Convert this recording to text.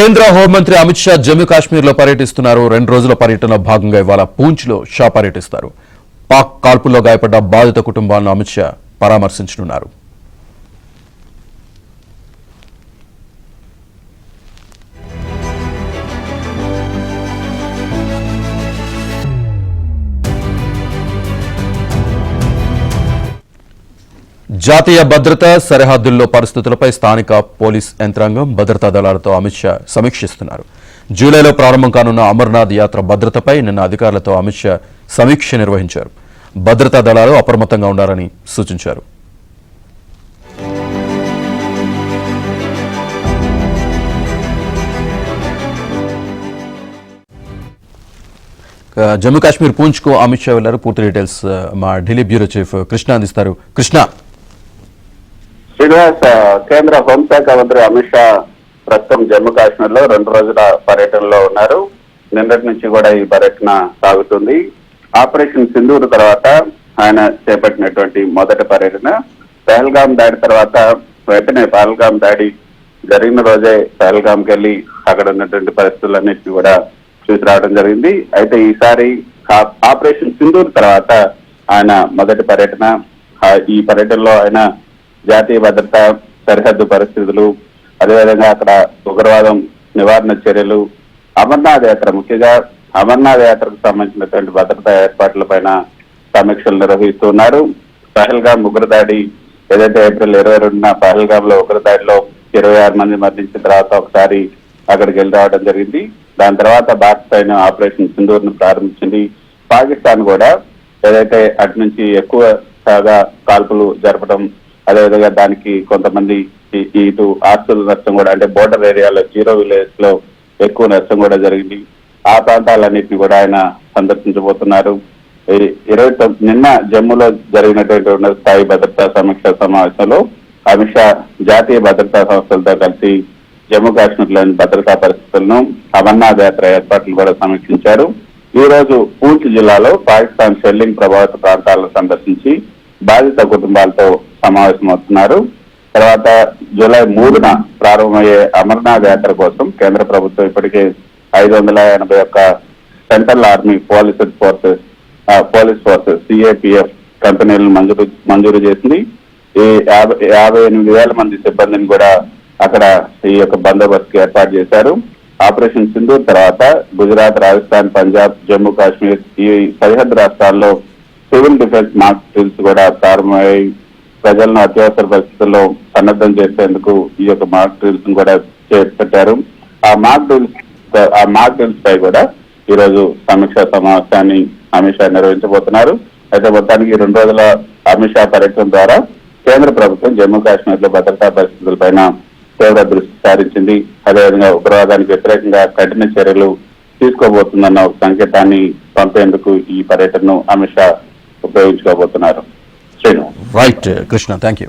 కేంద్ర హోంమంత్రి అమిత్ షా జమ్మూ కాశ్మీర్ లో పర్యటిస్తున్నారు. 2 రోజుల పర్యటనలో భాగంగా ఇవాళ పూంచ్ లో షా పర్యటిస్తారు. పాక్ కాల్పుల్లో గాయపడ్డ బాధిత కుటుంబాలను అమిత్ షా పరామర్శించనున్నారు. జాతీయ భద్రత, సరిహద్దుల్లో పరిస్థితులపై స్థానిక పోలీస్ యంత్రాంగం, భద్రతా దళాలతో అమిత్ షా సమీక్షిస్తున్నారు. జూలైలో ప్రారంభం కానున్న అమర్నాథ్ యాత్ర భద్రతపై నిన్న అధికారులతో అమిత్ షా సమీక్ష నిర్వహించారు. భద్రతా దళాలు అప్రమత్తంగా ఉండాలని సూచించారు. జమ్మూ కాశ్మీర్ పూంచ్ కు అమిత్ షా వెళ్లారు. పూర్తి డీటెయిల్స్ మా ఢిల్లీ బ్యూరో చీఫ్ కృష్ణ అందిస్తారు. కృష్ణ, శ్రీనివాస్, కేంద్ర హోంశాఖ మంత్రి అమిత్ షా ప్రస్తుతం జమ్మూ కాశ్మీర్ లో 2 రోజుల పర్యటనలో ఉన్నారు. నిన్నటి నుంచి కూడా ఈ పర్యటన సాగుతుంది. ఆపరేషన్ సింధూర్ తర్వాత ఆయన చేపట్టినటువంటి మొదటి పర్యటన. పహల్గాం దాడి తర్వాత వెంటనే పహల్గాం దాడి జరిగిన రోజే పహల్గాంకి వెళ్లి అక్కడ ఉన్నటువంటి పరిస్థితులన్నింటినీ కూడా చూసి రావడం జరిగింది. అయితే ఈసారి ఆపరేషన్ సింధూర్ తర్వాత ఆయన మొదటి పర్యటన. ఈ పర్యటనలో ఆయన జాతీయ భద్రత, సరిహద్దు పరిస్థితులు, అదేవిధంగా అక్కడ ఉగ్రవాదం నివారణ చర్యలు, అమర్నాథ్ యాత్ర, ముఖ్యంగా అమర్నాథ్ యాత్రకు సంబంధించినటువంటి భద్రతా ఏర్పాట్లపైన సమీక్షలు నిర్వహిస్తున్నారు. పహల్గాం ఉగ్రదాడి ఏదైతే ఏప్రిల్ 22న పహల్గాం లో ఉగ్రదాడిలో 26 మంది మరణించిన తర్వాత ఒకసారి అక్కడికి వెళ్ళి రావడం జరిగింది. దాని తర్వాత భారత్ సైన్యం ఆపరేషన్ సింధూర్ ను ప్రారంభించింది. పాకిస్తాన్ కూడా ఏదైతే అటు నుంచి ఎక్కువ కాల్పులు జరపడం, అదేవిధంగా దానికి కొంతమంది ఇటు ఆస్తుల నష్టం కూడా, అంటే బోర్డర్ ఏరియాలో 0 విలేజ్ లో ఎక్కువ నష్టం కూడా జరిగింది. ఆ ప్రాంతాలన్నింటినీ కూడా ఆయన సందర్శించబోతున్నారు. నిన్న జమ్మూలో జరిగినటువంటి ఉన్నత స్థాయి భద్రతా సమీక్ష సమావేశంలో అమిత్ షా జాతీయ భద్రతా సంస్థలతో కలిసి జమ్మూ కాశ్మీర్ లోని భద్రతా పరిస్థితులను, అమర్నాథ్ యాత్ర ఏర్పాట్లు కూడా సమీక్షించారు. ఈ రోజు పూంచ్ జిల్లాలో పాకిస్తాన్ షెల్లింగ్ ప్రభావిత ప్రాంతాలను సందర్శించి బాధిత కుటుంబాలతో సమావేశమవుతున్నారు. తర్వాత జూలై 3న ప్రారంభమయ్యే అమర్నాథ్ యాత్ర కోసం కేంద్ర ప్రభుత్వం ఇప్పటికే 581 central army police forces CAPF కంపెనీలను మంజూరు చేసింది. ఈ 58,000 మంది సిబ్బందిని కూడా అక్కడ ఈ యొక్క బందోబస్తుకు ఏర్పాటు చేశారు. ఆపరేషన్ సింధూర్ తర్వాత గుజరాత్, రాజస్థాన్, పంజాబ్, జమ్మూ కాశ్మీర్ ఈ సరిహద్దు రాష్ట్రాల్లో సివిల్ డిఫెన్స్ మాక్ డ్రిల్స్ కూడా ప్రారంభమయ్యాయి. ప్రజలను అత్యవసర పరిస్థితుల్లో సన్నద్ధం చేసేందుకు ఈ యొక్క మాక్ డ్రిల్స్ కూడా చేపట్టారు. ఆ మాక్ డ్రిల్స్ పై కూడా ఈ రోజు సమీక్షా సమావేశాన్ని అమిత్ షా నిర్వహించబోతున్నారు. అయితే మొత్తానికి 2 రోజుల అమిత్ షా పర్యటన ద్వారా కేంద్ర ప్రభుత్వం జమ్మూ కాశ్మీర్ లో భద్రతా పరిస్థితులపైన తీవ్ర దృష్టి సారించింది. అదేవిధంగా ఉగ్రవాదానికి వ్యతిరేకంగా కఠిన చర్యలు తీసుకోబోతుందన్న ఒక సంకేతాన్ని పంపేందుకు ఈ పర్యటనను అమిత్ షా ఉపయోగించుకోబోతున్నారు. Srinu. Right Krishna, thank you.